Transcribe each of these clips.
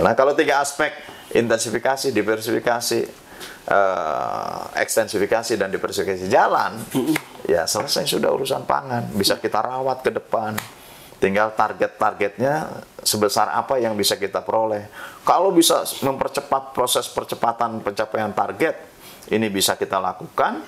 Nah, kalau 3 aspek, intensifikasi, diversifikasi, ekstensifikasi, dan diversifikasi jalan, ya selesai sudah urusan pangan. Bisa kita rawat ke depan. Tinggal target-targetnya sebesar apa yang bisa kita peroleh. Kalau bisa mempercepat proses percepatan pencapaian target, ini bisa kita lakukan,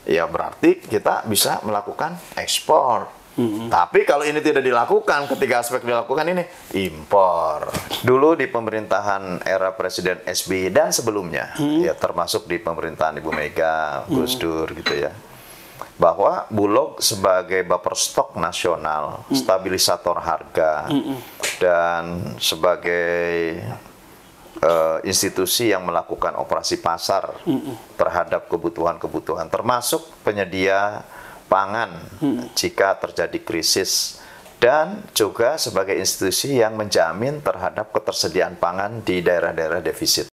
ya berarti kita bisa melakukan ekspor. Tapi kalau ini tidak dilakukan, ketiga aspek dilakukan ini, impor. Dulu di pemerintahan era Presiden SBY dan sebelumnya, ya termasuk di pemerintahan Ibu Mega, Gus Dur gitu ya, bahwa Bulog sebagai buffer stok nasional, stabilisator harga, dan sebagai institusi yang melakukan operasi pasar terhadap kebutuhan-kebutuhan, termasuk penyedia pangan jika terjadi krisis, dan juga sebagai institusi yang menjamin terhadap ketersediaan pangan di daerah-daerah defisit.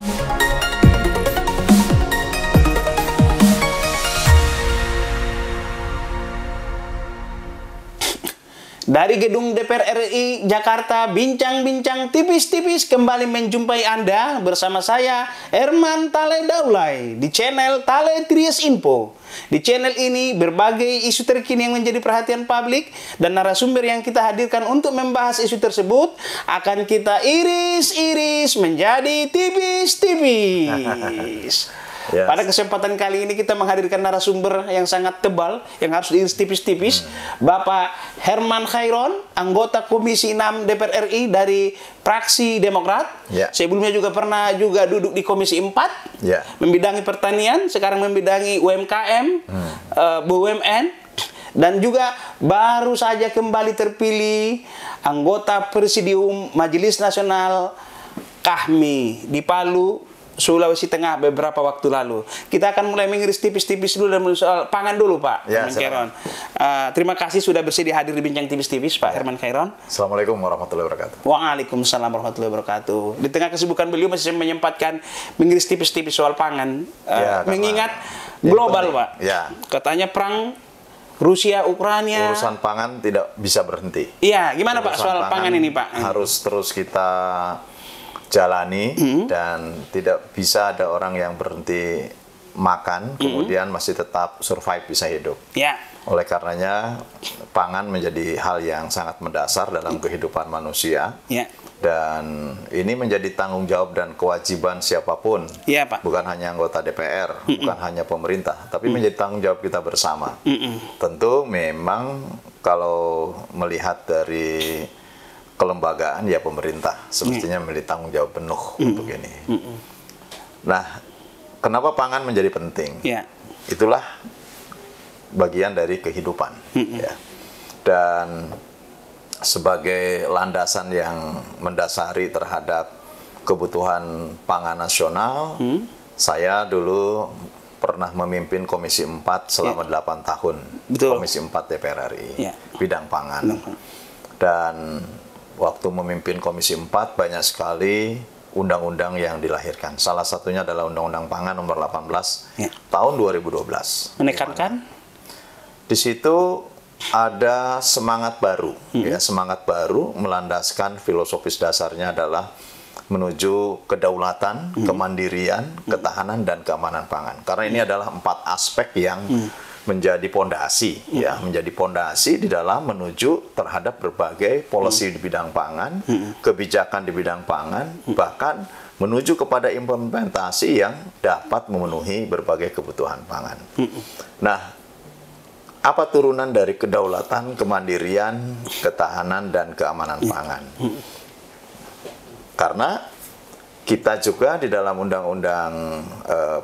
Dari gedung DPR RI Jakarta, bincang-bincang tipis-tipis kembali menjumpai Anda bersama saya, Herman Tale Daulay, di channel Tale Tries Info. Di channel ini, berbagai isu terkini yang menjadi perhatian publik dan narasumber yang kita hadirkan untuk membahas isu tersebut akan kita iris-iris menjadi tipis-tipis. Yes. Pada kesempatan kali ini kita menghadirkan narasumber yang sangat tebal, yang harus diiris tipis-tipis. Bapak Herman Khairon, anggota Komisi 6 DPR RI dari fraksi Demokrat. Yeah. Sebelumnya juga pernah duduk di Komisi 4, Yeah. membidangi pertanian, sekarang membidangi UMKM, BUMN, dan juga baru saja kembali terpilih anggota Presidium Majelis Nasional KAHMI di Palu, Sulawesi Tengah beberapa waktu lalu. Kita akan mulai mengiris tipis-tipis dulu dalam soal pangan dulu, Pak. Ya, Herman Khairon. Terima kasih sudah bersedia hadir di Bincang Tipis-Tipis, Pak Herman Khairon. Assalamualaikum warahmatullahi wabarakatuh. Waalaikumsalam warahmatullahi wabarakatuh. Di tengah kesibukan beliau masih menyempatkan mengiris tipis-tipis soal pangan. Mengingat global, Pak. Ya. Katanya perang Rusia Ukraina. Urusan pangan tidak bisa berhenti. Iya, gimana Pak soal pangan ini, Pak? Harus terus kita jalani, dan tidak bisa ada orang yang berhenti makan kemudian masih tetap survive, bisa hidup. Ya. Oleh karenanya pangan menjadi hal yang sangat mendasar dalam kehidupan manusia. Ya. Dan ini menjadi tanggung jawab dan kewajiban siapapun. Iya, Pak. Bukan hanya anggota DPR, bukan hanya pemerintah, tapi menjadi tanggung jawab kita bersama. Tentu memang kalau melihat dari kelembagaan, ya pemerintah semestinya memiliki tanggung jawab penuh untuk ini. Nah, kenapa pangan menjadi penting? Ya. Itulah bagian dari kehidupan. Ya. Dan sebagai landasan yang mendasari terhadap kebutuhan pangan nasional, saya dulu pernah memimpin Komisi 4 selama 8 tahun. Betul. Komisi 4 DPR RI, bidang pangan. Dan waktu memimpin Komisi 4 banyak sekali undang-undang yang dilahirkan. Salah satunya adalah Undang-Undang Pangan Nomor 18 tahun 2012. Menekankan? Di situ ada semangat baru, ya, semangat baru melandaskan filosofis dasarnya adalah menuju kedaulatan, kemandirian, ketahanan, dan keamanan pangan. Karena ini adalah 4 aspek yang menjadi pondasi, ya, menjadi pondasi di dalam menuju terhadap berbagai policy di bidang pangan, kebijakan di bidang pangan, bahkan menuju kepada implementasi yang dapat memenuhi berbagai kebutuhan pangan. Nah, apa turunan dari kedaulatan, kemandirian, ketahanan, dan keamanan pangan? Karena kita juga di dalam Undang-Undang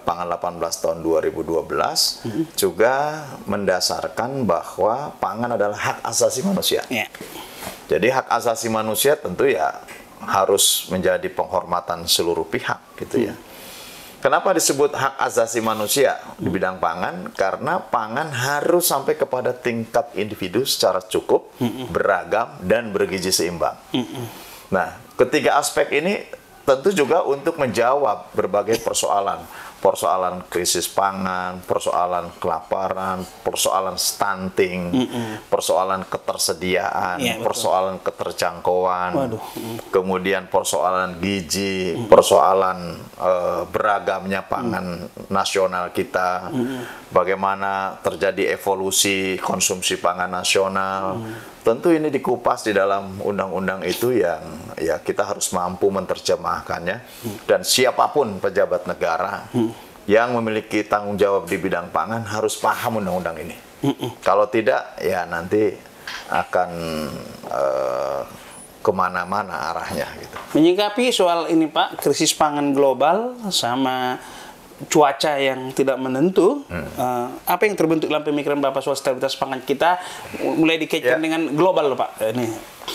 Pangan 18 tahun 2012 juga mendasarkan bahwa pangan adalah hak asasi manusia. Jadi hak asasi manusia tentu ya harus menjadi penghormatan seluruh pihak gitu ya. Kenapa disebut hak asasi manusia di bidang pangan? Karena pangan harus sampai kepada tingkat individu secara cukup, beragam, dan bergizi seimbang. Nah, ketiga aspek ini tentu juga untuk menjawab berbagai persoalan. persoalan krisis pangan, persoalan kelaparan, persoalan stunting, persoalan ketersediaan, Iya, betul. persoalan keterjangkauan, Waduh. kemudian persoalan gizi, persoalan beragamnya pangan nasional kita, bagaimana terjadi evolusi konsumsi pangan nasional. Tentu ini dikupas di dalam undang-undang itu yang ya kita harus mampu menerjemahkannya, dan siapapun pejabat negara yang memiliki tanggung jawab di bidang pangan harus paham undang-undang ini. Kalau tidak, ya nanti akan kemana-mana arahnya gitu. Menyikapi soal ini Pak, krisis pangan global sama cuaca yang tidak menentu, apa yang terbentuk dalam pemikiran Bapak soal stabilitas pangan kita mulai dikaitkan dengan global Pak? Ini.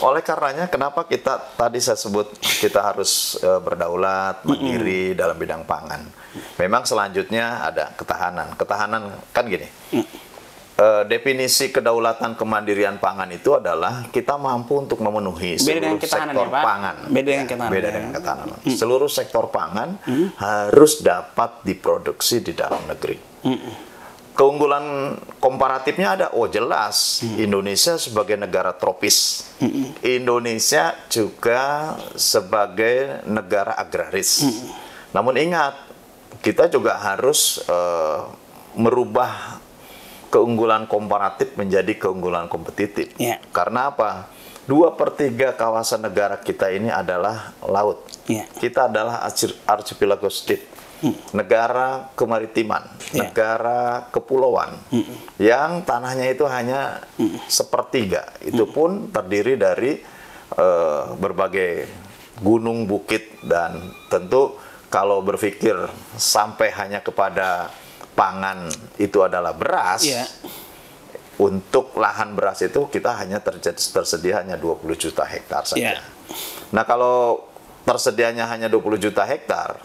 Oleh karenanya kenapa kita tadi saya sebut kita harus berdaulat, mandiri dalam bidang pangan. Memang selanjutnya ada ketahanan. Ketahanan kan gini. Definisi kedaulatan kemandirian pangan itu adalah kita mampu untuk memenuhi seluruh sektor pangan. Beda dengan ketahanan. Beda dengan ketahanan. Seluruh sektor pangan harus dapat diproduksi di dalam negeri. Keunggulan komparatifnya ada, oh jelas, Indonesia sebagai negara tropis, Indonesia juga sebagai negara agraris. Namun ingat, kita juga harus merubah keunggulan komparatif menjadi keunggulan kompetitif. Yeah. Karena apa? 2/3 kawasan negara kita ini adalah laut. Yeah. Kita adalah archipelago state. Negara kemaritiman, negara kepulauan, yang tanahnya itu hanya 1/3. Itu pun terdiri dari berbagai gunung, bukit, dan tentu kalau berpikir sampai hanya kepada pangan itu adalah beras, untuk lahan beras itu kita hanya tersedia hanya 20 juta hektar saja. Nah, kalau tersedianya hanya 20 juta hektar,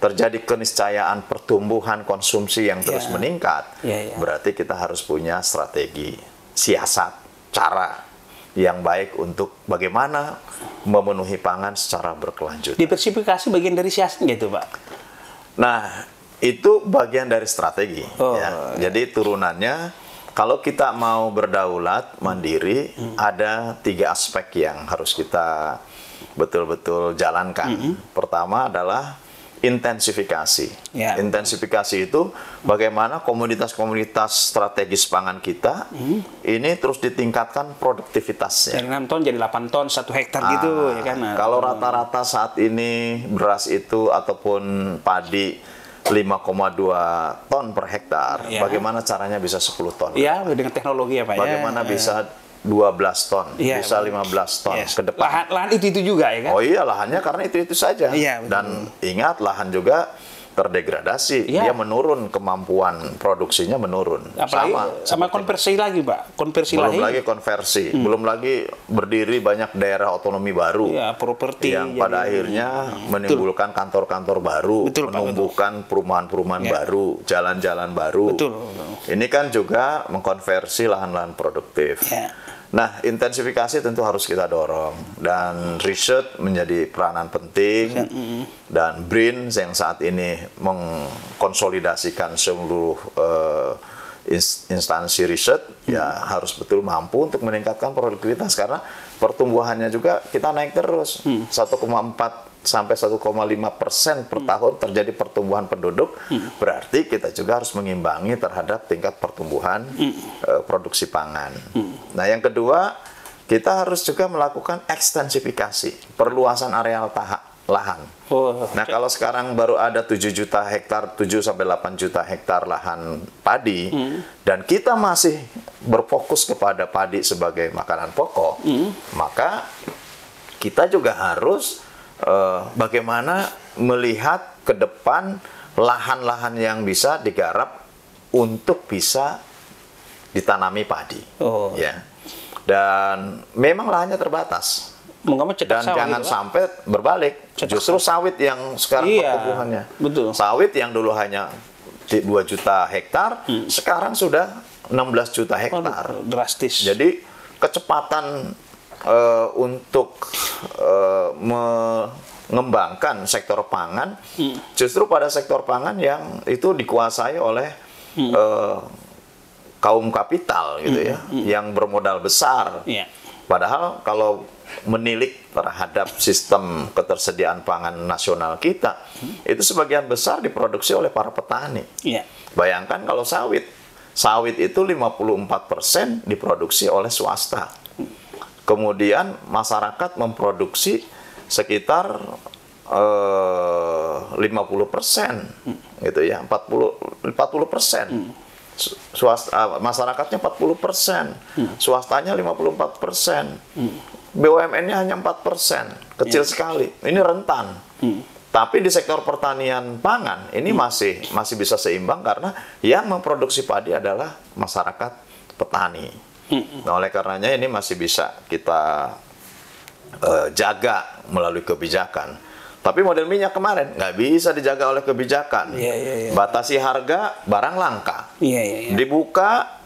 terjadi keniscayaan pertumbuhan konsumsi yang terus meningkat, berarti kita harus punya strategi, siasat, cara yang baik untuk bagaimana memenuhi pangan secara berkelanjutan. Diversifikasi bagian dari siasat gitu Pak? Nah, itu bagian dari strategi. Jadi turunannya, kalau kita mau berdaulat, mandiri, ada 3 aspek yang harus kita betul-betul jalankan. Pertama adalah intensifikasi. Intensifikasi itu bagaimana komoditas-komoditas strategis pangan kita ini terus ditingkatkan produktivitasnya. Dari 6 ton jadi 8 ton 1 hektar gitu ya kan. Kalau rata-rata saat ini beras itu ataupun padi 5,2 ton per hektar, bagaimana caranya bisa 10 ton? Iya, dengan teknologi ya Pak. Bagaimana bisa 12 ton, bisa 15 ton ke depan. Lahan itu juga ya kan? Oh iya, lahannya karena itu saja. Dan ingat, lahan juga terdegradasi, dia menurun, kemampuan produksinya menurun. Apalagi sama konversi lagi Pak, belum lagi konversi, belum lagi berdiri banyak daerah otonomi baru, properti yang pada akhirnya menimbulkan kantor-kantor baru, menumbuhkan perumahan-perumahan baru, jalan-jalan baru. Ini kan juga mengkonversi lahan-lahan produktif. Nah, intensifikasi tentu harus kita dorong, dan riset menjadi peranan penting, dan BRIN yang saat ini mengkonsolidasikan seluruh instansi riset ya harus betul mampu untuk meningkatkan produktivitas, karena pertumbuhannya juga kita naik terus 1,4 sampai 1,5% per tahun terjadi pertumbuhan penduduk, berarti kita juga harus mengimbangi terhadap tingkat pertumbuhan produksi pangan. Nah, yang kedua, kita harus juga melakukan ekstensifikasi, perluasan areal lahan. Nah, kalau sekarang baru ada 7 juta hektar, 7 sampai 8 juta hektar lahan padi, dan kita masih berfokus kepada padi sebagai makanan pokok, maka kita juga harus bagaimana melihat ke depan lahan-lahan yang bisa digarap untuk bisa ditanami padi. Ya. Dan memang lahannya terbatas. Dan jangan sampai berbalik. Justru sawit yang sekarang pertumbuhannya. Sawit yang dulu hanya 2 juta hektar, sekarang sudah 16 juta hektar. Drastis. Jadi kecepatan untuk mengembangkan sektor pangan, justru pada sektor pangan yang itu dikuasai oleh kaum kapital gitu ya, yang bermodal besar. Iya. Padahal kalau menilik terhadap sistem ketersediaan pangan nasional kita, itu sebagian besar diproduksi oleh para petani. Iya. Bayangkan kalau sawit itu 54% diproduksi oleh swasta. Kemudian masyarakat memproduksi sekitar 50%, gitu ya, 40%. Swasta, masyarakatnya 40%, swastanya 54%, BUMN-nya hanya 4%, kecil sekali. Ini rentan. Tapi di sektor pertanian pangan ini masih bisa seimbang karena yang memproduksi padi adalah masyarakat petani. Nah, oleh karenanya ini masih bisa kita jaga melalui kebijakan. Tapi model minyak kemarin nggak bisa dijaga oleh kebijakan. Batasi harga, barang langka. Dibuka,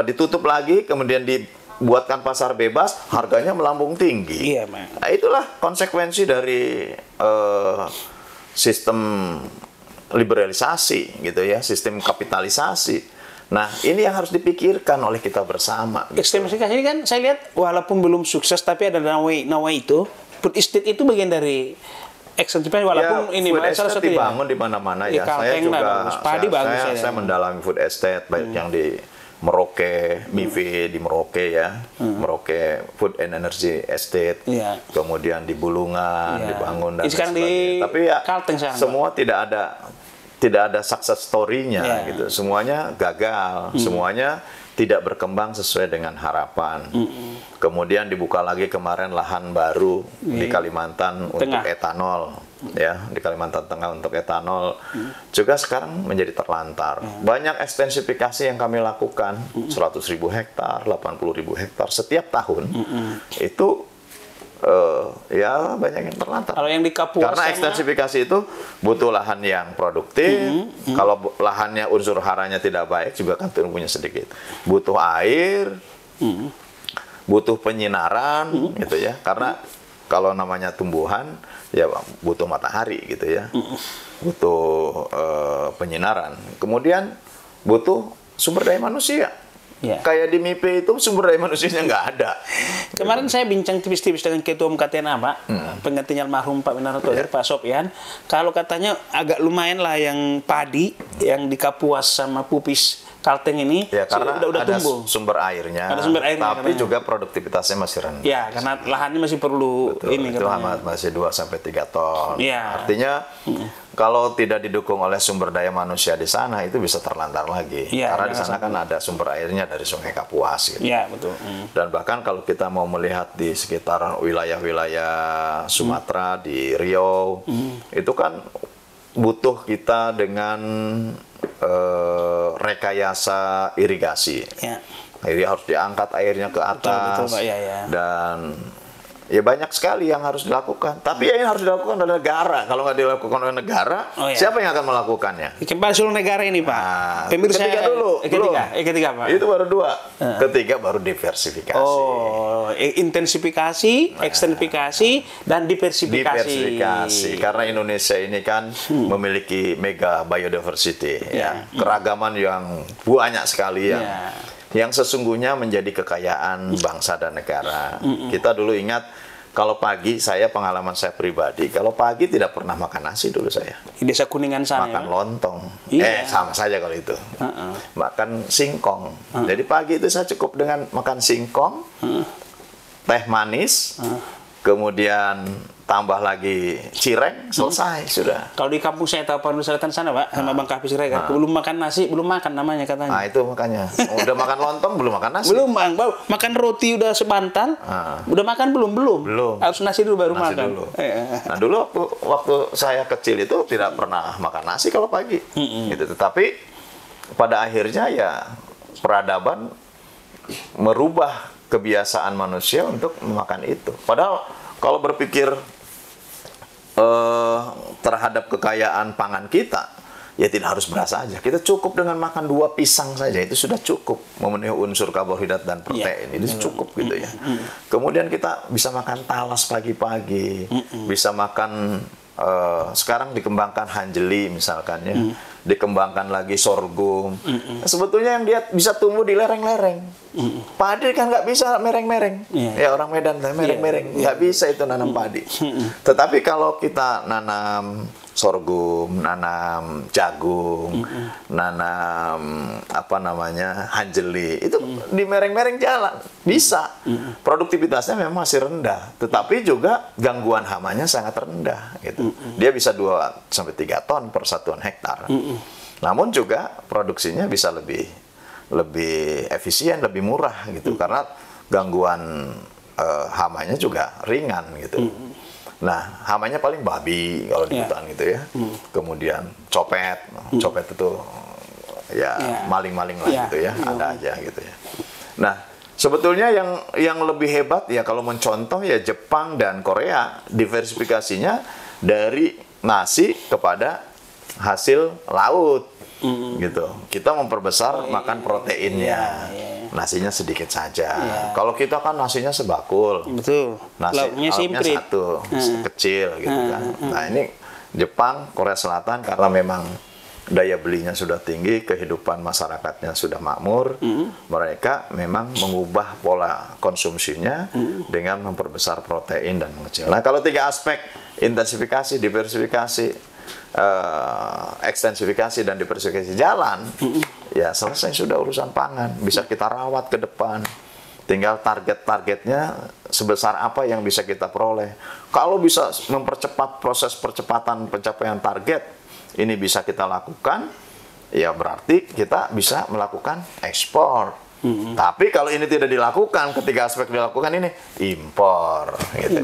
ditutup lagi, kemudian dibuatkan pasar bebas, harganya melambung tinggi. Nah, itulah konsekuensi dari sistem liberalisasi, gitu ya, sistem kapitalisasi. Nah, ini yang harus dipikirkan oleh kita bersama. Gitu. Ekstensifikasi ini kan saya lihat walaupun belum sukses, tapi ada nawa itu, food estate itu bagian dari ekstensifikasi walaupun ya, ini food salah estate satu dibangun di mana-mana ya. Saya juga saya mendalami food estate baik yang di Merauke, MIFI di Merauke ya, Merauke Food and Energy Estate, kemudian di Bulungan dibangun dan sebagainya. Tapi ya semua tidak ada success story-nya gitu. Semuanya gagal, semuanya tidak berkembang sesuai dengan harapan. Kemudian dibuka lagi kemarin lahan baru di Kalimantan untuk etanol, ya, di Kalimantan Tengah untuk etanol. Juga sekarang menjadi terlantar. Banyak ekstensifikasi yang kami lakukan, 100.000 hektar, 80.000 hektar setiap tahun. Itu ya banyak yang terlantar. Kalau yang di Kapuas karena ekstensifikasi itu butuh lahan yang produktif. Kalau lahannya unsur haranya tidak baik juga kan tumbuhnya sedikit. Butuh air, butuh penyinaran, gitu ya. Karena kalau namanya tumbuhan ya butuh matahari, gitu ya. Butuh penyinaran. Kemudian butuh sumber daya manusia. Kayak di MIPI itu sumber daya manusianya nggak ada. Kemarin saya bincang tipis-tipis dengan Ketua KTNA, Pak, penggantinya almarhum Pak Winarno Thohir, Pak Sopyan. Kalau katanya agak lumayan lah yang padi, yang di Kapuas sama Pupis Kalteng ini, karena udah ada tumbuh. Sumber airnya, tapi katanya. juga produktivitasnya masih rendah. Ya, karena lahannya masih perlu. Betul, ini itu masih 2-3 ton. Ya. Artinya kalau tidak didukung oleh sumber daya manusia di sana itu bisa terlantar lagi. Karena di sana kan ada sumber airnya dari Sungai Kapuas. Gitu. Ya, betul. Dan bahkan kalau kita mau melihat di sekitar wilayah-wilayah Sumatera, di Riau, itu kan butuh kita dengan rekayasa irigasi. Jadi harus diangkat airnya ke atas. Betul, Pak. Dan ya banyak sekali yang harus dilakukan. Tapi yang harus dilakukan oleh negara. Kalau nggak dilakukan oleh negara, siapa yang akan melakukannya? Kembali seluruh negara ini, Pak. Ketiga dulu. Ketiga, Pak. Itu baru 2. Ketiga baru diversifikasi. Intensifikasi, ekstensifikasi, dan diversifikasi. Diversifikasi. Karena Indonesia ini kan memiliki mega biodiversity, keragaman yang banyak sekali yang sesungguhnya menjadi kekayaan bangsa dan negara. Kita dulu ingat, kalau pagi pengalaman saya pribadi, kalau pagi tidak pernah makan nasi dulu saya. Di Desa Kuningan sana. Makan lontong. Sama saja kalau itu. Makan singkong. Jadi pagi itu saya cukup dengan makan singkong, teh manis, kemudian tambah lagi cireng, selesai sudah. Kalau di kampung saya Tapanuli Selatan sana, Pak, sama Bang Kapi Siregar, belum makan nasi, belum makan namanya katanya. Nah, itu makanya. Udah makan lontong, belum makan nasi. Belum, Bang. Makan roti udah sebantal. Udah makan belum? Belum. Harus nasi dulu baru makan. Dulu. Nah, dulu waktu saya kecil itu tidak pernah makan nasi kalau pagi. Gitu. Tetapi pada akhirnya ya peradaban merubah kebiasaan manusia untuk memakan itu. Padahal kalau berpikir terhadap kekayaan pangan kita, ya tidak harus beras saja. Kita cukup dengan makan 2 pisang saja, itu sudah cukup memenuhi unsur karbohidrat dan protein. Itu cukup gitu ya. Kemudian kita bisa makan talas pagi-pagi, bisa makan sekarang dikembangkan hanjeli misalkan ya, dikembangkan lagi sorghum. Sebetulnya yang dia bisa tumbuh di lereng-lereng. Padi kan nggak bisa mereng-mereng. Ya orang Medan mereng-mereng, nggak bisa itu nanam padi. Tetapi kalau kita nanam sorghum, nanam jagung, nanam hanjeli, itu di mereng-mereng jalan bisa. Produktivitasnya memang masih rendah, tetapi juga gangguan hamanya sangat rendah gitu. Dia bisa 2-3 ton per satuan hektar. Namun juga produksinya bisa lebih efisien, lebih murah gitu, karena gangguan hamanya juga ringan gitu. Nah, hamanya paling babi kalau di hutan gitu ya. Kemudian copet itu ya maling-maling lah gitu ya, ada aja gitu ya. Nah, sebetulnya yang lebih hebat ya kalau mencontoh ya Jepang dan Korea, diversifikasinya dari nasi kepada hasil laut gitu. Kita memperbesar makan proteinnya. Nasinya sedikit saja. Kalau kita kan nasinya sebakul. Betul. Lauknya satu, kecil gitu kan. Nah, ini Jepang, Korea Selatan karena memang daya belinya sudah tinggi, kehidupan masyarakatnya sudah makmur, mereka memang mengubah pola konsumsinya dengan memperbesar protein dan mengecil. Nah, kalau 3 aspek, intensifikasi, diversifikasi, ekstensifikasi dan diversifikasi jalan, ya selesai sudah urusan pangan. Bisa kita rawat ke depan. Tinggal target-targetnya sebesar apa yang bisa kita peroleh. Kalau bisa mempercepat proses percepatan pencapaian target, ini bisa kita lakukan, ya berarti kita bisa melakukan ekspor. Tapi kalau ini tidak dilakukan, ketiga aspek dilakukan ini impor. Gitu.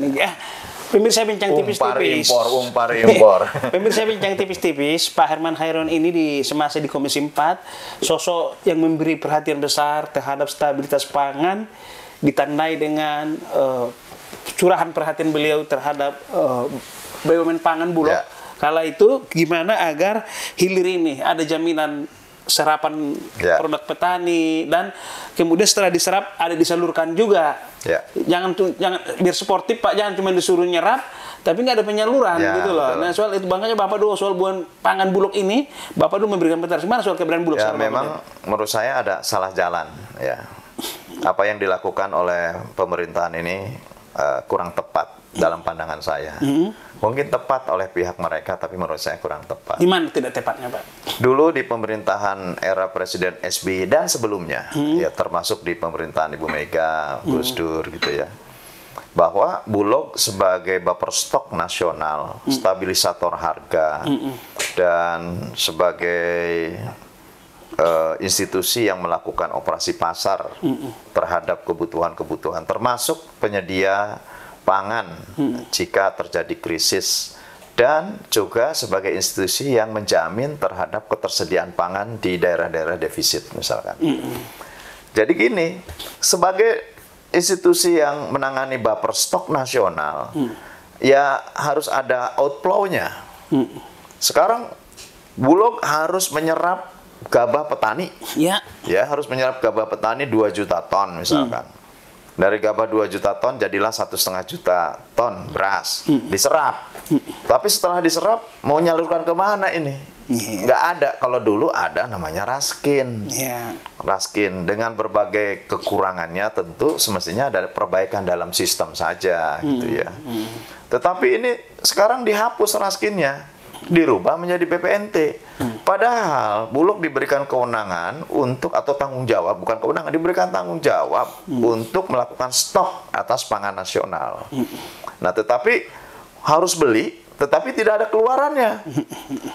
Pemirsa bincang tipis-tipis. Umpar impor. Pemirsa bincang tipis-tipis, Pak Herman Hairon ini semasa di Komisi 4, sosok yang memberi perhatian besar terhadap stabilitas pangan, ditandai dengan curahan perhatian beliau terhadap BUMN pangan Bulog. Kala itu gimana agar hilir ini ada jaminan serapan produk petani, dan kemudian setelah diserap ada disalurkan juga. Jangan biar sportif Pak, jangan cuma disuruh nyerap tapi nggak ada penyaluran gitu loh. Nah, soal itu makanya Bapak dulu soal buan pangan Bulog ini, Bapak dulu memberikan penjelasan mana soal keberadaan Bulog. Memang menurut saya ada salah jalan ya. Apa yang dilakukan oleh pemerintahan ini kurang tepat dalam pandangan saya. Mungkin tepat oleh pihak mereka, tapi menurut saya kurang tepat. Di mana tidak tepatnya, Pak? Dulu di pemerintahan era Presiden SBY dan sebelumnya, ya termasuk di pemerintahan Ibu Mega, Gus Dur gitu ya, bahwa Bulog sebagai buffer stok nasional, stabilisator harga, dan sebagai institusi yang melakukan operasi pasar terhadap kebutuhan-kebutuhan, termasuk penyedia pangan jika terjadi krisis, dan juga sebagai institusi yang menjamin terhadap ketersediaan pangan di daerah-daerah defisit misalkan. Jadi gini, sebagai institusi yang menangani buffer stok nasional, ya harus ada outflow-nya. Sekarang Bulog harus menyerap gabah petani. Ya, harus menyerap gabah petani 2 juta ton misalkan. Dari gabah 2 juta ton jadilah 1,5 juta ton beras diserap. Tapi setelah diserap mau nyalurkan kemana ini? Nggak ada. Kalau dulu ada namanya Raskin. Raskin dengan berbagai kekurangannya, tentu semestinya ada perbaikan dalam sistem saja gitu ya. Tetapi ini sekarang dihapus Raskinnya, dirubah menjadi BPNT. Padahal Bulog diberikan kewenangan untuk, atau tanggung jawab, bukan kewenangan, diberikan tanggung jawab untuk melakukan stok atas pangan nasional. Nah, tetapi harus beli, tetapi tidak ada keluarannya.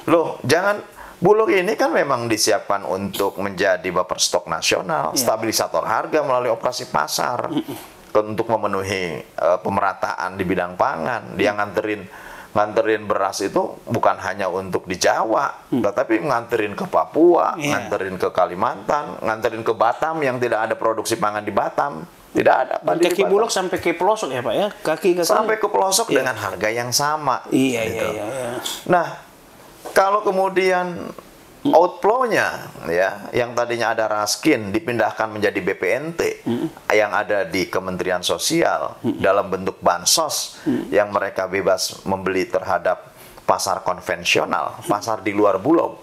Loh, jangan, Bulog ini kan memang disiapkan untuk menjadi buffer stok nasional, stabilisator harga melalui operasi pasar, untuk memenuhi pemerataan di bidang pangan. Dia nganterin beras itu bukan hanya untuk di Jawa, tetapi nganterin ke Papua, nganterin ke Kalimantan, nganterin ke Batam yang tidak ada produksi pangan di Batam. Tidak ada. Kaki Bulog sampai ke pelosok ya Pak ya? Kaki sampai ke pelosok dengan harga yang sama. Iya. Nah, kalau kemudian outflow-nya ya, yang tadinya ada Raskin dipindahkan menjadi BPNT yang ada di Kementerian Sosial dalam bentuk bansos yang mereka bebas membeli terhadap pasar konvensional, pasar di luar Bulog.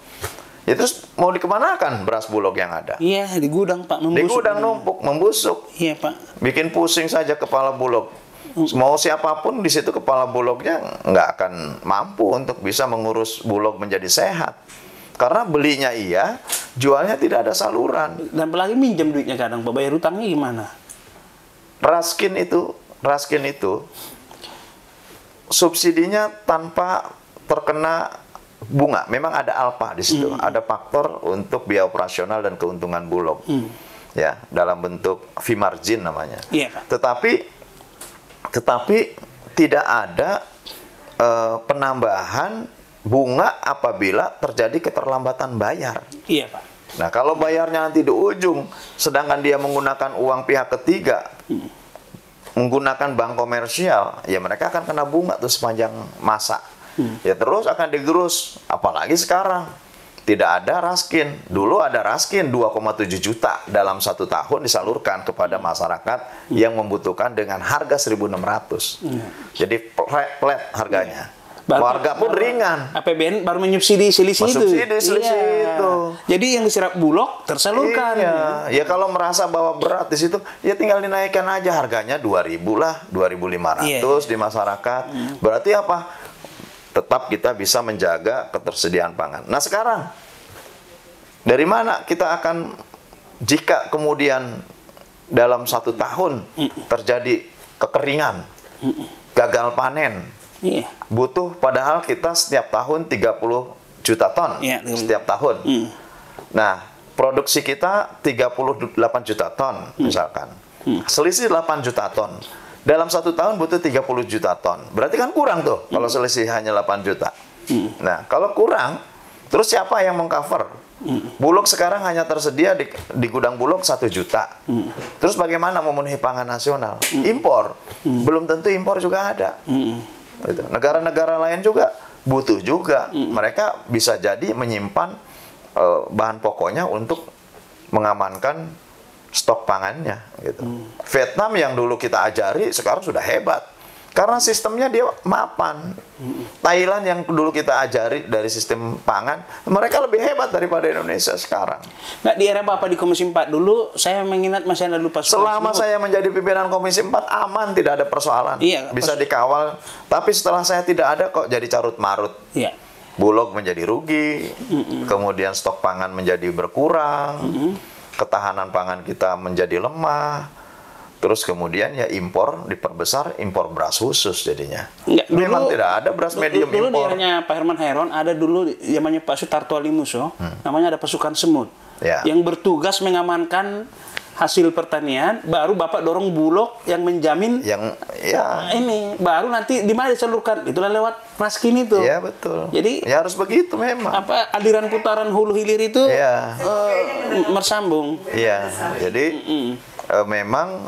Itu mau dikemanakan beras Bulog yang ada? Iya, di gudang Pak, membusuk. Di gudang numpuk, membusuk. Iya Pak. Bikin pusing saja kepala Bulog. Mau siapapun di situ kepala Bulognya nggak akan mampu untuk bisa mengurus Bulog menjadi sehat. Karena belinya iya, jualnya tidak ada saluran. Dan apalagi minjem duitnya kadang, Pak, bayar utangnya gimana? Raskin itu subsidinya tanpa terkena bunga. Memang ada alpa di situ, ada faktor untuk biaya operasional dan keuntungan Bulog. Ya, dalam bentuk fee margin namanya. Iya, Pak. Tetapi tidak ada penambahan bunga apabila terjadi keterlambatan bayar. Iya Pak. Nah, kalau bayarnya nanti di ujung, sedangkan dia menggunakan uang pihak ketiga, menggunakan bank komersial, ya mereka akan kena bunga tuh sepanjang masa. Ya terus akan digerus. Apalagi sekarang tidak ada Raskin. Dulu ada Raskin 2,7 juta dalam 1 tahun disalurkan kepada masyarakat yang membutuhkan dengan harga 1.600. Jadi flat harganya. Warga pun ringan. APBN baru menyubsidi selisih itu. Itu. Jadi yang diserap Bulog tersalurkan. Iya. Ya kalau merasa bahwa berat di situ, ya tinggal dinaikkan aja harganya 2.000 lah, 2.500 di masyarakat. Berarti apa? Tetap kita bisa menjaga ketersediaan pangan. Nah sekarang, dari mana kita akan, jika kemudian dalam 1 tahun terjadi kekeringan, gagal panen, butuh, padahal kita setiap tahun 30 juta ton setiap tahun. Nah, produksi kita 38 juta ton misalkan. Selisih 8 juta ton. Dalam 1 tahun butuh 30 juta ton. Berarti kan kurang tuh kalau selisih hanya 8 juta. Nah, kalau kurang, terus siapa yang mengcover? Bulog sekarang hanya tersedia di gudang Bulog 1 juta. Terus bagaimana memenuhi pangan nasional? Impor. Belum tentu impor juga ada. Negara-negara lain juga butuh juga. Mereka bisa jadi menyimpan bahan pokoknya untuk mengamankan stok pangannya. Gitu. Vietnam yang dulu kita ajari sekarang sudah hebat. Karena sistemnya dia mapan. Thailand yang dulu kita ajari dari sistem pangan, mereka lebih hebat daripada Indonesia sekarang. Nah, di era Bapak di Komisi 4 dulu, saya mengingat masih ada lupa. Selama saya menjadi pimpinan Komisi 4, aman, tidak ada persoalan. Bisa dikawal. Tapi setelah saya tidak ada kok jadi carut-marut. Bulog menjadi rugi, kemudian stok pangan menjadi berkurang, ketahanan pangan kita menjadi lemah. Terus kemudian ya impor diperbesar, impor beras khusus jadinya. Memang tidak ada beras medium dulu impor. Dulu di eranya Pak Herman Hairon ada dulu zamannya Pak Sutarto Alimuso, namanya ada pasukan semut yang bertugas mengamankan hasil pertanian. Baru Bapak dorong Bulog yang menjamin ini baru nanti di mana disalurkan, itulah lewat Raskin itu. Iya betul. Jadi ya harus begitu memang. Apa aliran putaran hulu hilir itu mersambung. Iya. Jadi memang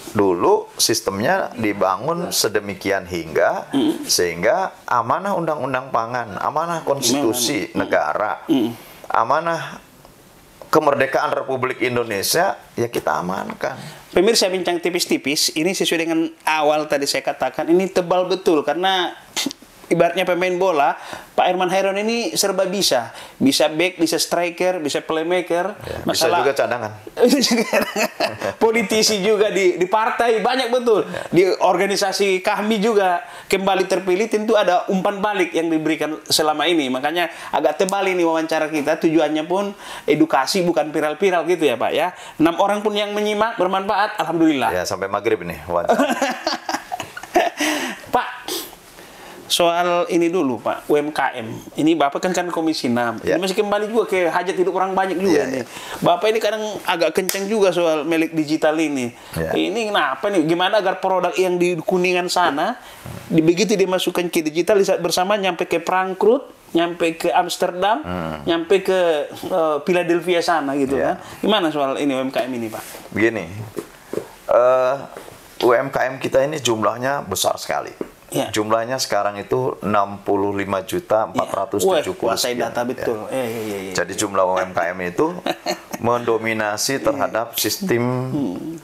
dulu sistemnya dibangun sedemikian hingga sehingga amanah undang-undang pangan, amanah konstitusi negara, amanah kemerdekaan Republik Indonesia ya kita amankan. Pemirsa Bincang Tipis-Tipis, ini sesuai dengan awal tadi saya katakan, ini tebal betul karena ibaratnya pemain bola, Pak Herman Hairon ini serba bisa. Bisa back, bisa striker, bisa playmaker. Bisa juga cadangan. Politisi juga di partai, banyak betul. Di organisasi kami juga kembali terpilih, tentu ada umpan balik yang diberikan selama ini. Makanya agak tebal ini wawancara kita, tujuannya pun edukasi, bukan viral-viral gitu ya Pak ya. 6 orang pun yang menyimak, bermanfaat, alhamdulillah. Ya, sampai maghrib ini wawancara. Pak, soal ini dulu Pak, UMKM. Ini Bapak kan Komisi 6. Ini masih kembali juga ke hajat hidup orang banyak juga nih. Bapak ini kadang agak kenceng juga soal milik digital ini. Ini kenapa nih? Gimana agar produk yang di Kuningan sana, begitu dimasukkan ke digital, di saat bersama nyampe ke Frankfurt, nyampe ke Amsterdam, nyampe ke Philadelphia sana gitu kan. Gimana soal ini UMKM ini Pak? Begini, UMKM kita ini jumlahnya besar sekali. Ya. Jumlahnya sekarang itu 65.470. Kuasai data betul. Jadi jumlah UMKM itu mendominasi terhadap sistem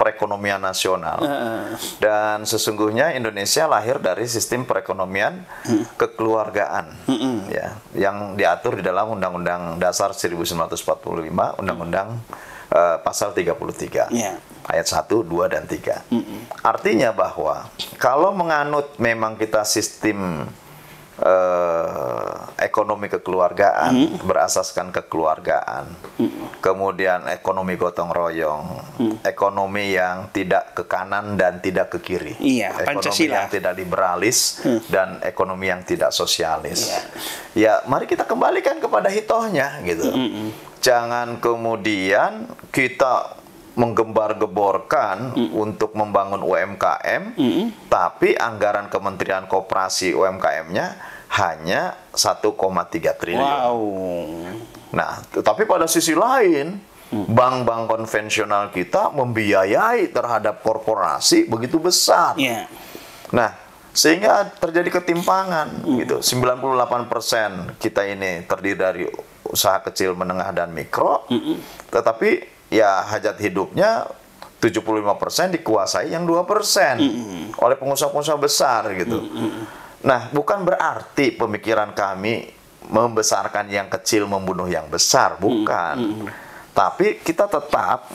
perekonomian nasional. Dan sesungguhnya Indonesia lahir dari sistem perekonomian kekeluargaan, ya, yang diatur di dalam Undang-Undang Dasar 1945, Undang-Undang pasal 33. Ayat 1, 2, dan 3. Artinya bahwa kalau menganut memang kita sistem ekonomi kekeluargaan, berasaskan kekeluargaan, kemudian ekonomi gotong royong, ekonomi yang tidak ke kanan dan tidak ke kiri, ekonomi Pancasila yang tidak liberalis, dan ekonomi yang tidak sosialis. Ya, mari kita kembalikan kepada hitohnya gitu. Jangan kemudian kita menggembar-geborkan untuk membangun UMKM, tapi anggaran Kementerian Koperasi UMKM-nya hanya 1,3 triliun. Nah, tapi pada sisi lain, bank-bank konvensional kita membiayai terhadap korporasi begitu besar. Nah, sehingga terjadi ketimpangan gitu. 98% kita ini terdiri dari usaha kecil, menengah, dan mikro, tetapi ya hajat hidupnya 75% dikuasai yang 2% oleh pengusaha-pengusaha besar gitu. Nah, bukan berarti pemikiran kami membesarkan yang kecil membunuh yang besar, bukan. Tapi kita tetap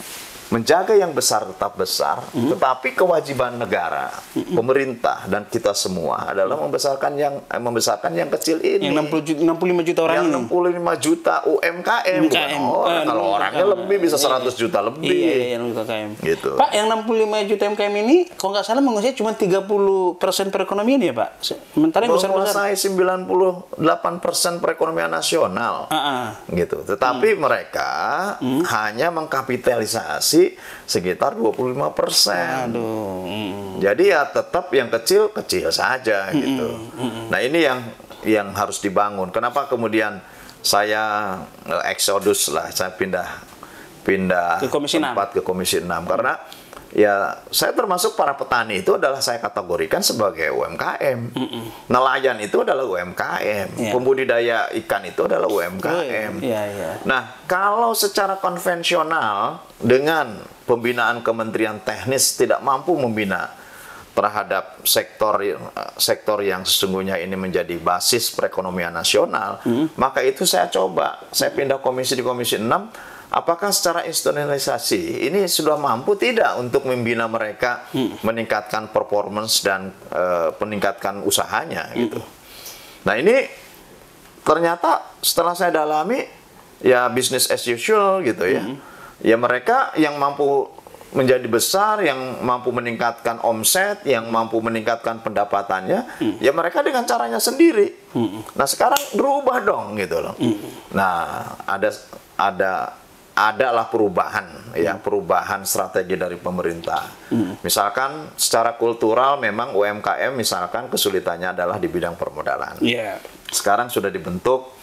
menjaga yang besar tetap besar, tetapi kewajiban negara, pemerintah, dan kita semua adalah membesarkan yang kecil ini. Yang 65 juta orang yang 65 juta UMKM. Bukan orang. Kalau orangnya lebih bisa 100 juta lebih. Iya, UMKM. Gitu. Pak, yang 65 juta UMKM ini, kalau nggak salah menguasai cuma 30% perekonomian ya, Pak? Sementara yang besar-besar. Menguasai 98% perekonomian nasional. Gitu. Tetapi mereka hanya mengkapitalisasi sekitar 25%. Jadi ya tetap yang kecil-kecil saja gitu. Nah, ini yang harus dibangun. Kenapa kemudian saya eksodus lah, saya pindah ke Komisi tempat 6. Ke Komisi 6 karena ya saya termasuk para petani itu adalah saya kategorikan sebagai UMKM. Nelayan itu adalah UMKM. Pembudidaya ikan itu adalah UMKM. Nah, kalau secara konvensional dengan pembinaan Kementerian Teknis tidak mampu membina terhadap sektor yang sesungguhnya ini menjadi basis perekonomian nasional, maka itu saya pindah komisi di Komisi 6. Apakah secara institusionalisasi ini sudah mampu tidak untuk membina mereka, meningkatkan performance dan meningkatkan usahanya gitu. Nah, ini ternyata setelah saya dalami ya business as usual gitu ya. Ya mereka yang mampu menjadi besar, yang mampu meningkatkan omset, yang mampu meningkatkan pendapatannya, ya mereka dengan caranya sendiri. Nah, sekarang berubah dong gitu loh. Nah, adalah perubahan ya, perubahan strategi dari pemerintah. Misalkan secara kultural memang UMKM misalkan kesulitannya adalah di bidang permodalan. Sekarang sudah dibentuk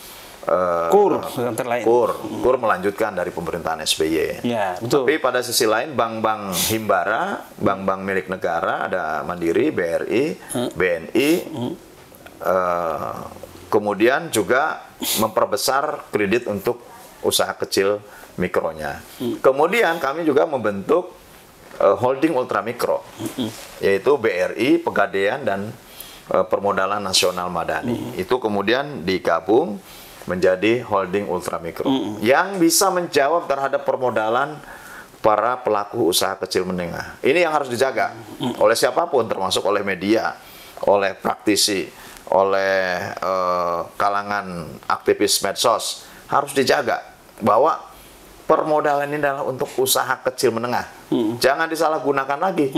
KUR melanjutkan dari pemerintahan SBY. Tapi pada sisi lain bank-bank himbara, bank-bank milik negara ada Mandiri, BRI, BNI, kemudian juga memperbesar kredit untuk usaha kecil mikronya. Kemudian kami juga membentuk holding ultramikro, yaitu BRI, Pegadaian, dan Permodalan Nasional Madani. Itu kemudian digabung menjadi holding ultramikro yang bisa menjawab terhadap permodalan para pelaku usaha kecil menengah. Ini yang harus dijaga oleh siapapun, termasuk oleh media, oleh praktisi, oleh kalangan aktivis medsos. Harus dijaga bahwa permodalan ini adalah untuk usaha kecil menengah. Jangan disalahgunakan lagi.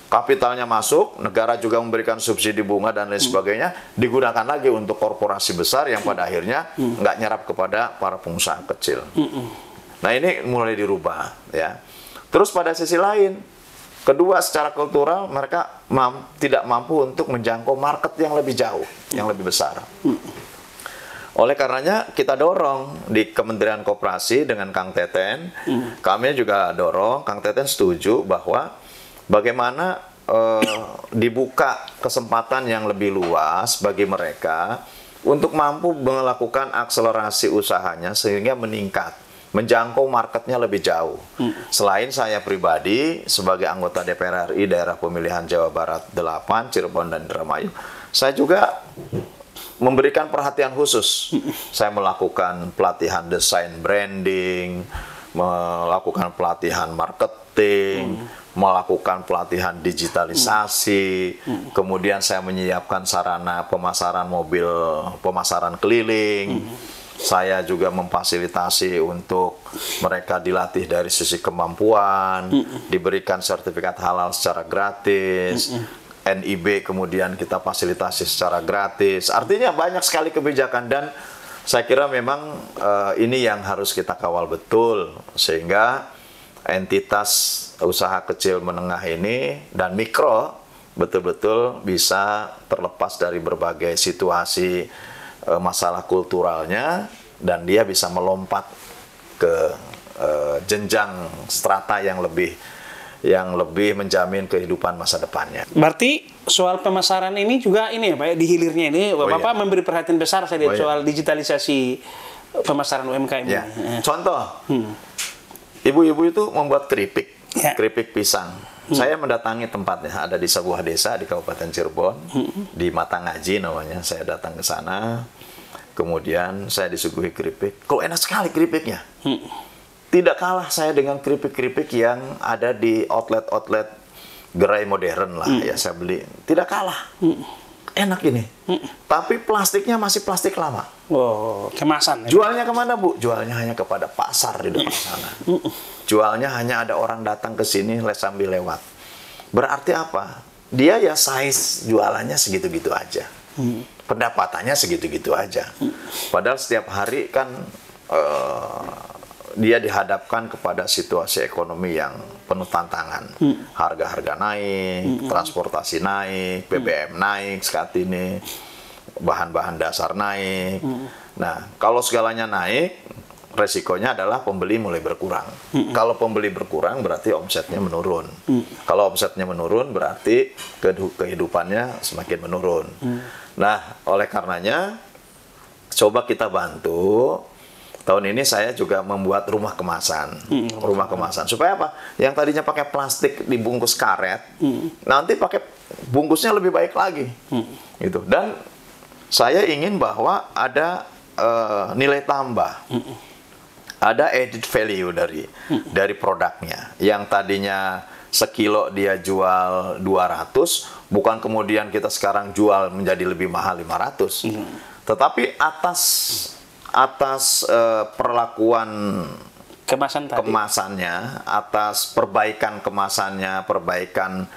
Kapitalnya masuk, negara juga memberikan subsidi bunga dan lain sebagainya, digunakan lagi untuk korporasi besar yang pada akhirnya nggak nyerap kepada para pengusaha kecil. Nah, ini mulai dirubah ya. Terus pada sisi lain, kedua secara kultural mereka tidak mampu untuk menjangkau market yang lebih jauh, yang lebih besar. Oleh karenanya kita dorong di Kementerian Koperasi dengan Kang Teten, kami juga dorong, Kang Teten setuju bahwa bagaimana dibuka kesempatan yang lebih luas bagi mereka untuk mampu melakukan akselerasi usahanya sehingga meningkat, menjangkau marketnya lebih jauh. Selain saya pribadi sebagai anggota DPR RI daerah pemilihan Jawa Barat 8, Cirebon dan Indramayu, saya juga memberikan perhatian khusus. Saya melakukan pelatihan desain branding, melakukan pelatihan marketing, melakukan pelatihan digitalisasi, kemudian saya menyiapkan sarana pemasaran mobil, pemasaran keliling. Saya juga memfasilitasi untuk mereka dilatih dari sisi kemampuan, diberikan sertifikat halal secara gratis, NIB kemudian kita fasilitasi secara gratis. Artinya banyak sekali kebijakan dan saya kira memang ini yang harus kita kawal betul sehingga entitas usaha kecil menengah ini dan mikro betul-betul bisa terlepas dari berbagai situasi masalah kulturalnya dan dia bisa melompat ke jenjang strata yang lebih menjamin kehidupan masa depannya. Berarti soal pemasaran ini juga ini ya Pak, di hilirnya ini Bapak memberi perhatian besar saya lihat soal digitalisasi pemasaran UMKM ya. ini. Contoh, ibu-ibu itu membuat keripik, keripik pisang. Saya mendatangi tempatnya, ada di sebuah desa di Kabupaten Cirebon, di Matangaji namanya. Saya datang ke sana, kemudian saya disuguhi keripik. Kok enak sekali keripiknya. Tidak kalah saya dengan keripik-keripik yang ada di outlet-outlet gerai modern lah, ya saya beli. Tidak kalah. Enak ini. Tapi plastiknya masih plastik lama. Oh, kemasan. Ya? Jualnya kemana, Bu? Jualnya hanya kepada pasar di depan sana. Jualnya hanya ada orang datang ke sini sambil lewat. Berarti apa? Dia ya size jualannya segitu-gitu aja. Pendapatannya segitu-gitu aja. Padahal setiap hari kan dia dihadapkan kepada situasi ekonomi yang penuh tantangan. Harga-harga naik, transportasi naik, BBM naik saat ini, bahan-bahan dasar naik. Nah, kalau segalanya naik, resikonya adalah pembeli mulai berkurang. Kalau pembeli berkurang, berarti omsetnya menurun. Kalau omsetnya menurun, berarti kehidupannya semakin menurun. Nah, oleh karenanya, coba kita bantu. Tahun ini saya juga membuat rumah kemasan. Rumah kemasan. Supaya apa? Yang tadinya pakai plastik dibungkus karet, nanti pakai bungkusnya lebih baik lagi. Gitu. Dan saya ingin bahwa ada nilai tambah. Ada added value dari produknya. Yang tadinya sekilo dia jual 200, bukan kemudian kita sekarang jual menjadi lebih mahal 500. Tetapi atas perlakuan kemasannya, atas perbaikan kemasannya, perbaikan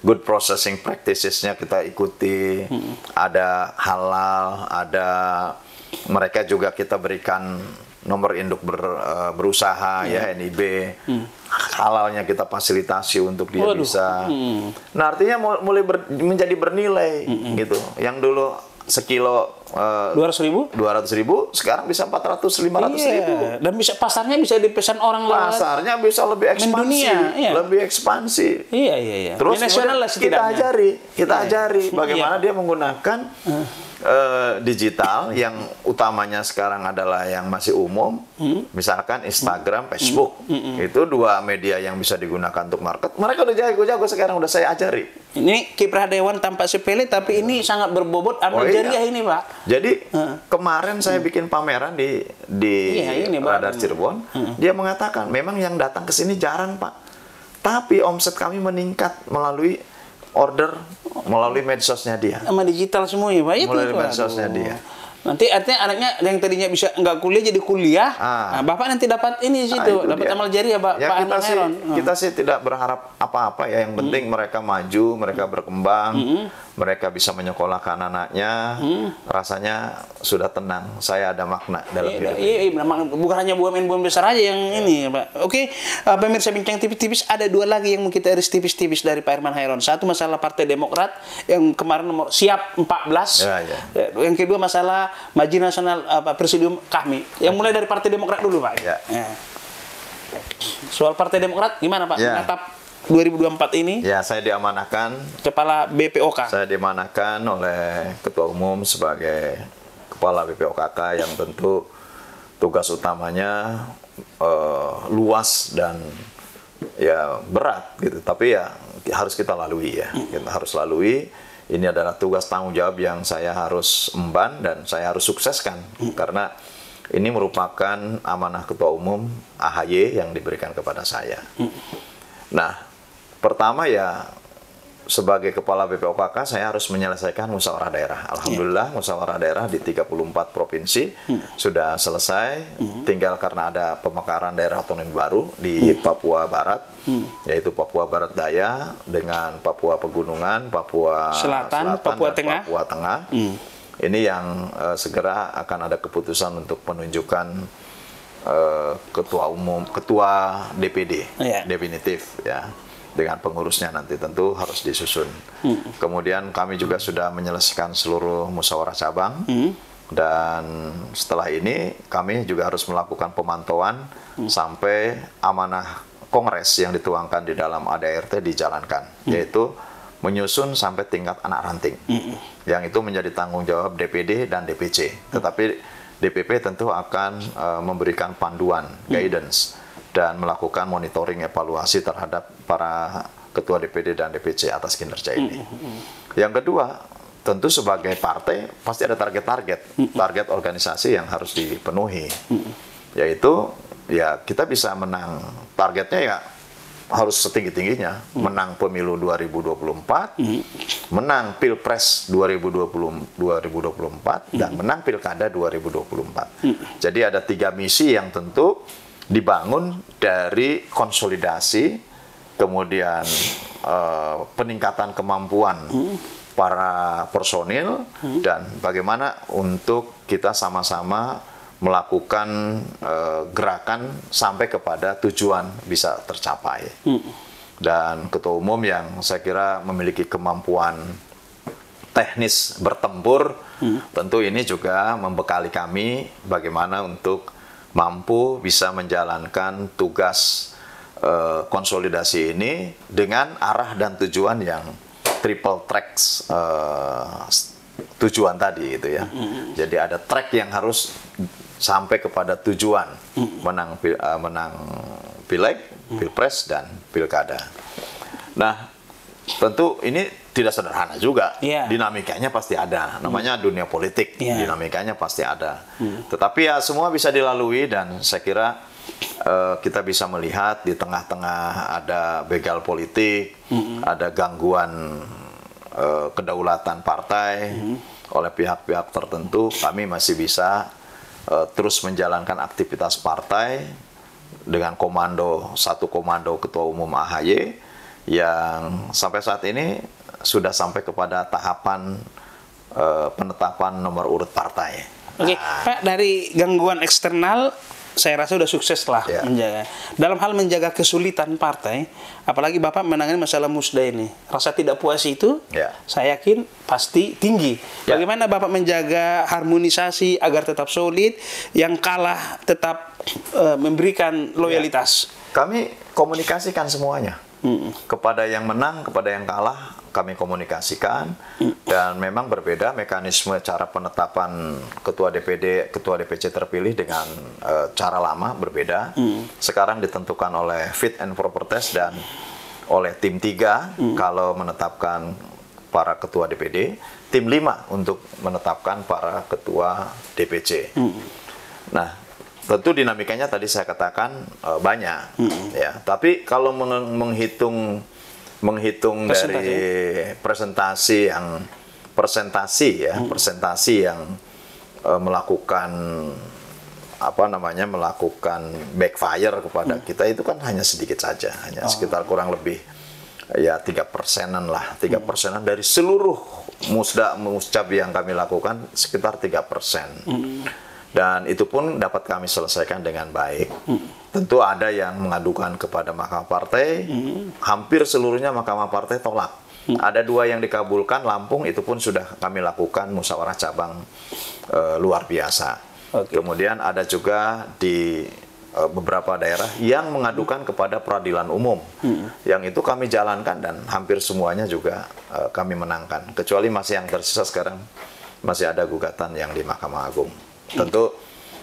good processing practices-nya kita ikuti, ada halal, ada mereka juga kita berikan nomor induk berusaha ya NIB, halalnya kita fasilitasi untuk dia bisa. Nah artinya mulai menjadi bernilai gitu. Yang dulu sekilo 200.000, sekarang bisa 400-500.000. Dan bisa pasarnya bisa dipesan orang lain. Pasarnya bisa lebih ekspansi, lebih ekspansi. Iya. Terus kita ajari bagaimana dia menggunakan digital yang utamanya sekarang adalah yang masih umum, misalkan Instagram, Facebook. Itu dua media yang bisa digunakan untuk market. Mereka udah jago-jago sekarang, udah saya ajari. Ini kiprah Dewan tampak sepele, tapi ini sangat berbobot amal jariah ini, Pak. Jadi kemarin saya bikin pameran di Radar Cirebon, dia mengatakan memang yang datang ke sini jarang, Pak. Tapi omset kami meningkat melalui order melalui medsosnya dia. Sama digital semua ya, Pak. Melalui medsosnya dia. Nanti artinya anaknya yang tadinya bisa nggak kuliah jadi kuliah. Nah, Bapak nanti dapat ini situ, dapat amal jariah, Pak. Ya, kita sih tidak berharap apa-apa ya. Yang penting mereka maju, mereka berkembang, mereka bisa menyekolahkan anaknya. Rasanya sudah tenang. Saya ada makna dalam hidup. Iya, bukan hanya BUMN besar aja yang ini, Pak. Oke, pemirsa bincang tipis-tipis, ada dua lagi yang mau kita iris tipis-tipis dari Pak Herman Hairon. Satu masalah Partai Demokrat yang kemarin nomor siap 14. Yang kedua masalah Maji Nasional Presidium kami. Yang mulai dari Partai Demokrat dulu, Pak. Soal Partai Demokrat gimana, Pak? Menatap 2024 ini Ya, saya diamanahkan. Kepala BPOK. Saya diamanahkan oleh Ketua Umum sebagai Kepala BPOKK yang tentu tugas utamanya luas dan ya berat gitu. Tapi ya harus kita lalui ya. Kita harus lalui. Ini adalah tugas tanggung jawab yang saya harus emban dan saya harus sukseskan karena ini merupakan amanah Ketua Umum AHY yang diberikan kepada saya. Nah, pertama ya sebagai Kepala BPOKK saya harus menyelesaikan musyawarah daerah. Alhamdulillah musyawarah daerah di 34 provinsi sudah selesai. Tinggal karena ada pemekaran daerah otonomi baru di Papua Barat, yaitu Papua Barat Daya dengan Papua Pegunungan, Papua Selatan, Papua dan Tengah. Papua Tengah. Ini yang segera akan ada keputusan untuk penunjukan ketua DPD definitif ya, dengan pengurusnya nanti tentu harus disusun. Kemudian kami juga sudah menyelesaikan seluruh musyawarah cabang dan setelah ini kami juga harus melakukan pemantauan sampai amanah kongres yang dituangkan di dalam ADART dijalankan, yaitu menyusun sampai tingkat anak ranting, yang itu menjadi tanggung jawab DPD dan DPC. Tetapi DPP tentu akan memberikan panduan, guidance, dan melakukan monitoring evaluasi terhadap para ketua DPD dan DPC atas kinerja ini. Yang kedua, tentu sebagai partai pasti ada target organisasi yang harus dipenuhi, yaitu ya kita bisa menang, targetnya ya harus setinggi-tingginya, menang pemilu 2024, menang Pilpres 2024, dan menang Pilkada 2024. Jadi ada 3 misi yang tentu dibangun dari konsolidasi, kemudian peningkatan kemampuan para personil, dan bagaimana untuk kita sama-sama melakukan gerakan sampai kepada tujuan bisa tercapai. Dan Ketua Umum yang saya kira memiliki kemampuan teknis bertempur, tentu ini juga membekali kami bagaimana untuk mampu bisa menjalankan tugas konsolidasi ini dengan arah dan tujuan yang triple tracks tujuan tadi itu ya. Jadi ada track yang harus sampai kepada tujuan menang pileg, pilpres, dan pilkada. Nah, tentu ini tidak sederhana juga. Dinamikanya pasti ada. Namanya dunia politik, dinamikanya pasti ada. Tetapi ya semua bisa dilalui dan saya kira kita bisa melihat di tengah-tengah ada begal politik, ada gangguan kedaulatan partai oleh pihak-pihak tertentu, kami masih bisa terus menjalankan aktivitas partai dengan satu komando Ketua Umum AHY yang sampai saat ini sudah sampai kepada tahapan penetapan nomor urut partai. Oke, Pak, dari gangguan eksternal saya rasa sudah sukses lah menjaga. Dalam hal menjaga kesulitan partai, apalagi Bapak menangani masalah musda ini, rasa tidak puas itu, saya yakin pasti tinggi. Bagaimana Bapak menjaga harmonisasi agar tetap solid, yang kalah tetap memberikan loyalitas? Kami komunikasikan semuanya. Kepada yang menang, kepada yang kalah, kami komunikasikan. Dan memang berbeda mekanisme cara penetapan ketua DPD, ketua DPC terpilih dengan cara lama berbeda. Sekarang ditentukan oleh fit and proper test dan oleh tim 3 kalau menetapkan para ketua DPD, tim 5 untuk menetapkan para ketua DPC. Nah, tentu dinamikanya tadi saya katakan banyak, ya. Tapi kalau menghitung dari presentasi yang melakukan melakukan backfire kepada kita itu kan hanya sedikit saja, hanya sekitar kurang lebih ya 3%-an lah, 3%-an dari seluruh muscab yang kami lakukan sekitar 3%. Dan itu pun dapat kami selesaikan dengan baik. Tentu ada yang mengadukan kepada Mahkamah Partai, hampir seluruhnya Mahkamah Partai tolak. Ada 2 yang dikabulkan, Lampung itu pun sudah kami lakukan musyawarah cabang luar biasa. Kemudian ada juga di beberapa daerah yang mengadukan kepada peradilan umum. Yang itu kami jalankan dan hampir semuanya juga kami menangkan. Kecuali masih yang tersisa sekarang masih ada gugatan yang di Mahkamah Agung. Tentu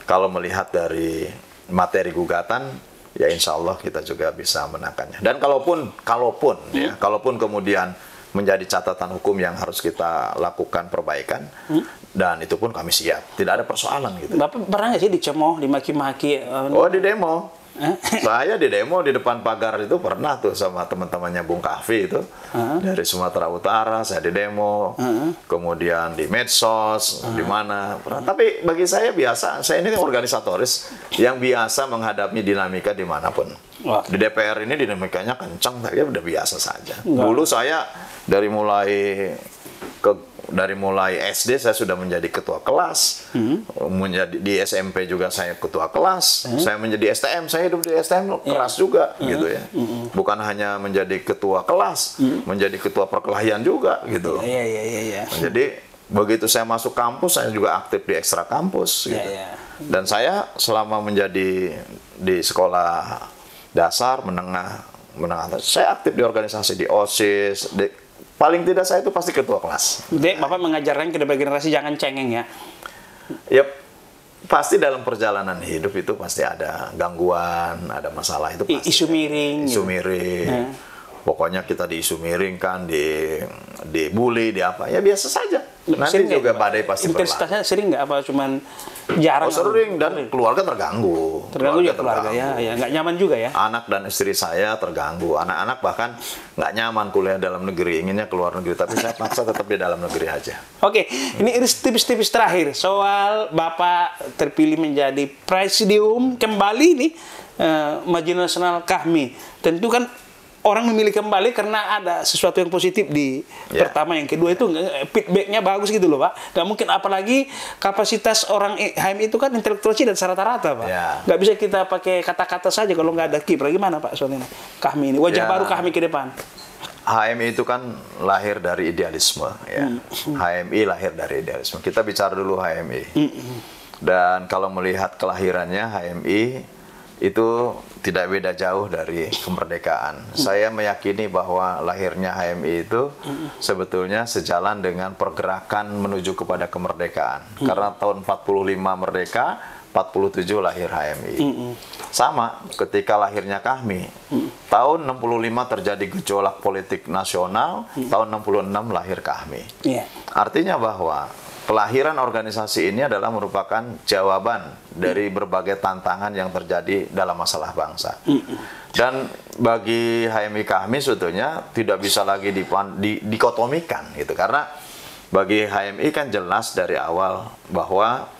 kalau melihat dari materi gugatan, ya insya Allah kita juga bisa menangkannya. Dan kalaupun kemudian menjadi catatan hukum yang harus kita lakukan perbaikan, dan itu pun kami siap. Tidak ada persoalan gitu. Bapak pernah nggak sih dicemooh, dimaki-maki? Oh, di demo. Saya di demo di depan pagar itu pernah tuh sama teman-temannya Bung Kahvi itu dari Sumatera Utara. Saya di demo, kemudian di medsos, di mana. Tapi bagi saya biasa. Saya ini organisatoris yang biasa menghadapi dinamika dimanapun. Wah. Di DPR ini dinamikanya kencang, tapi udah biasa saja. Dulu saya dari mulai SD saya sudah menjadi ketua kelas, menjadi di SMP juga saya ketua kelas, saya menjadi STM, saya hidup di STM keras juga, gitu ya. Bukan hanya menjadi ketua kelas, menjadi ketua perkelahian juga, gitu. Jadi begitu saya masuk kampus, saya juga aktif di ekstra kampus, gitu. Dan saya selama menjadi di sekolah dasar, menengah atas, saya aktif di organisasi, di OSIS, paling tidak saya itu pasti ketua kelas. Jadi Bapak mengajarkan ke generasi jangan cengeng ya? Ya, pasti dalam perjalanan hidup itu pasti ada gangguan, ada masalah itu pasti. Isu miring. Isu miring. Pokoknya kita di isu miring kan, dibully, di apa. Ya biasa saja. Nanti sering juga badai pasti berlalu. Intensitasnya sering nggak apa cuman jarang? Oh, sering, dan keluarga terganggu. Terganggu ya keluarga ya, nggak nyaman juga ya. Anak dan istri saya terganggu. Anak-anak bahkan nggak nyaman kuliah dalam negeri, inginnya keluar negeri. Tapi saya paksa tetap di dalam negeri aja. Oke, ini tipis-tipis terakhir soal Bapak terpilih menjadi presidium kembali nih Majelis Nasional KAHMI. Tentu kan orang memilih kembali karena ada sesuatu yang positif di pertama, yang kedua itu feedbacknya bagus gitu loh Pak. Nggak mungkin, apalagi kapasitas orang HMI itu kan intelektualnya dan rata-rata Pak. Nggak bisa kita pakai kata-kata saja kalau nggak ada kiprah. Gimana Pak soal ini? KAHMI ini, wajah baru KAHMI ke depan. HMI itu kan lahir dari idealisme ya. HMI lahir dari idealisme. Kita bicara dulu HMI. Dan kalau melihat kelahirannya HMI itu tidak beda jauh dari kemerdekaan. Saya meyakini bahwa lahirnya HMI itu sebetulnya sejalan dengan pergerakan menuju kepada kemerdekaan. Karena tahun 45 merdeka, 47 lahir HMI. Sama ketika lahirnya KAHMI. Tahun 65 terjadi gejolak politik nasional, tahun 66 lahir KAHMI. Artinya bahwa kelahiran organisasi ini adalah merupakan jawaban dari berbagai tantangan yang terjadi dalam masalah bangsa. Dan bagi HMI KAHMI sebetulnya tidak bisa lagi dikotomikan gitu, karena bagi HMI kan jelas dari awal bahwa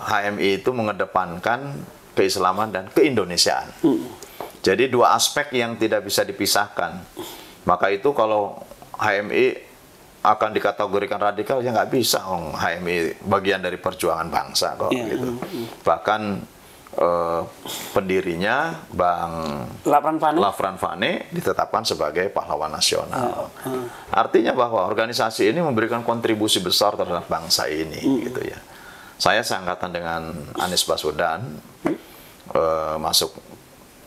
HMI itu mengedepankan keislaman dan keindonesiaan. Jadi dua aspek yang tidak bisa dipisahkan. Maka itu kalau HMI akan dikategorikan radikal, ya nggak bisa. HMI bagian dari perjuangan bangsa kok gitu. Bahkan pendirinya Bang Lafran Fane ditetapkan sebagai pahlawan nasional. Artinya bahwa organisasi ini memberikan kontribusi besar terhadap bangsa ini gitu ya. Saya seangkatan dengan Anies Baswedan, masuk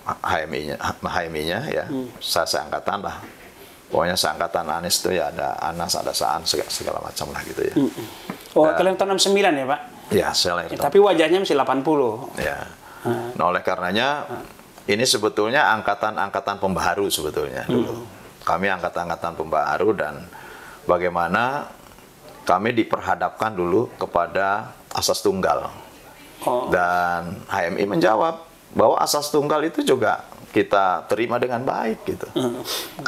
HMI-nya ya. Saya seangkatan lah. Pokoknya seangkatan Anies itu ya ada Anas, ada Saan, segala macam lah gitu ya. Oh, kalian tahun 69 ya Pak? Ya, saya lahir. Tapi wajahnya masih 80. Ya. Nah, oleh karenanya ini sebetulnya angkatan-angkatan pembaharu sebetulnya dulu. Kami angkatan-angkatan pembaharu, dan bagaimana kami diperhadapkan dulu kepada asas tunggal. Dan HMI menjawab bahwa asas tunggal itu juga kita terima dengan baik gitu.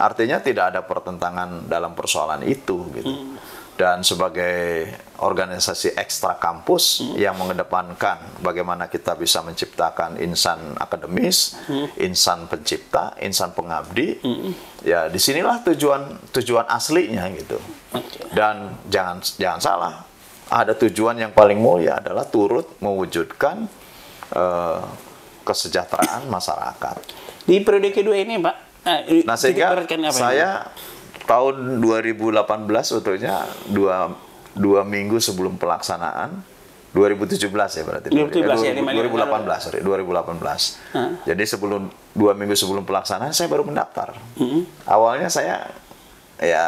Artinya tidak ada pertentangan dalam persoalan itu gitu. Dan sebagai organisasi ekstra kampus yang mengedepankan bagaimana kita bisa menciptakan insan akademis, insan pencipta, insan pengabdi, ya disinilah tujuan aslinya gitu. Dan jangan salah, ada tujuan yang paling mulia adalah turut mewujudkan kesejahteraan masyarakat. Di periode kedua ini, Pak, nah sehingga saya tahun 2018 sebetulnya dua minggu sebelum pelaksanaan 2017 ya berarti. 2017 ya, 2018, sorry, 2018. Jadi sebelum 2 minggu sebelum pelaksanaan saya baru mendaftar. Awalnya saya ya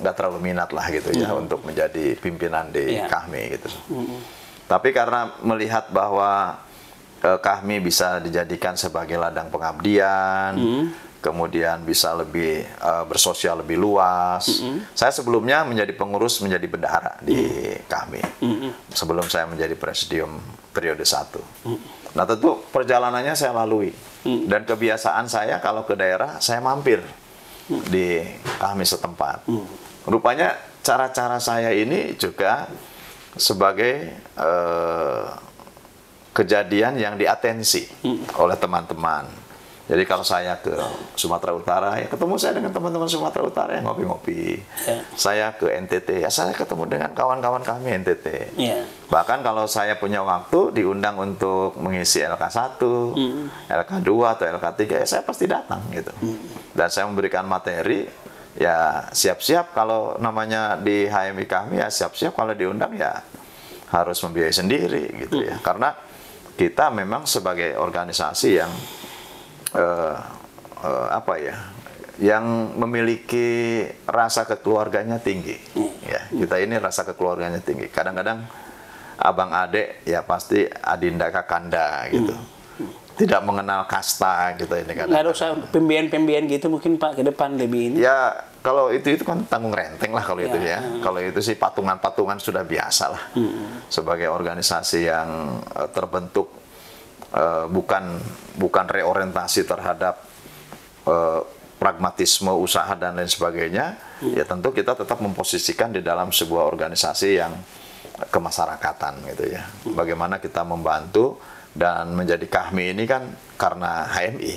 nggak terlalu minat lah gitu ya untuk menjadi pimpinan di KAHMI gitu. Tapi karena melihat bahwa KAHMI bisa dijadikan sebagai ladang pengabdian, kemudian bisa lebih bersosial lebih luas. Saya sebelumnya menjadi pengurus, menjadi bendahara di KAHMI. Sebelum saya menjadi presidium periode 1. Nah tentu perjalanannya saya lalui. Dan kebiasaan saya kalau ke daerah, saya mampir di KAHMI setempat. Rupanya cara-cara saya ini juga sebagai kejadian yang diatensi oleh teman-teman. Jadi kalau saya ke Sumatera Utara, ya ketemu saya dengan teman-teman Sumatera Utara yang ngopi-ngopi. Saya ke NTT, ya saya ketemu dengan kawan-kawan kami NTT. Bahkan kalau saya punya waktu diundang untuk mengisi LK1, LK2 atau LK3, ya saya pasti datang gitu. Dan saya memberikan materi, ya siap-siap kalau namanya di HMI kami, ya siap-siap kalau diundang ya harus membiayai sendiri gitu ya. Karena kita memang sebagai organisasi yang yang memiliki rasa kekeluarganya tinggi. Ya, kita ini rasa kekeluarganya tinggi. Kadang-kadang abang adek ya pasti adinda kakanda gitu. Tidak mengenal kasta gitu ini kan. Nggak ada usah pembiayaan gitu mungkin Pak ke depan lebih ini. Ya kalau itu kan tanggung renteng lah kalau itu ya. Kalau itu sih patungan-patungan sudah biasa lah. Sebagai organisasi yang terbentuk bukan reorientasi terhadap pragmatisme usaha dan lain sebagainya, ya tentu kita tetap memposisikan di dalam sebuah organisasi yang kemasyarakatan gitu ya. Bagaimana kita membantu dan menjadi KAHMI ini kan karena HMI.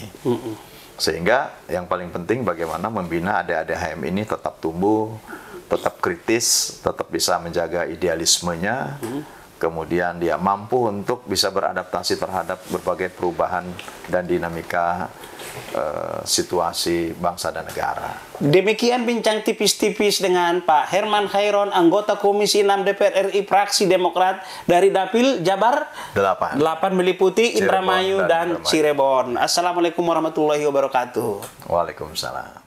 Sehingga yang paling penting bagaimana membina adik-adik HMI ini tetap tumbuh, tetap kritis, tetap bisa menjaga idealismenya. Kemudian dia mampu untuk bisa beradaptasi terhadap berbagai perubahan dan dinamika situasi bangsa dan negara. Demikian bincang tipis-tipis dengan Pak Herman Khairon, anggota Komisi 6 DPR RI fraksi Demokrat dari Dapil Jabar 8 meliputi Indramayu dan Cirebon. Assalamualaikum warahmatullahi wabarakatuh. Waalaikumsalam.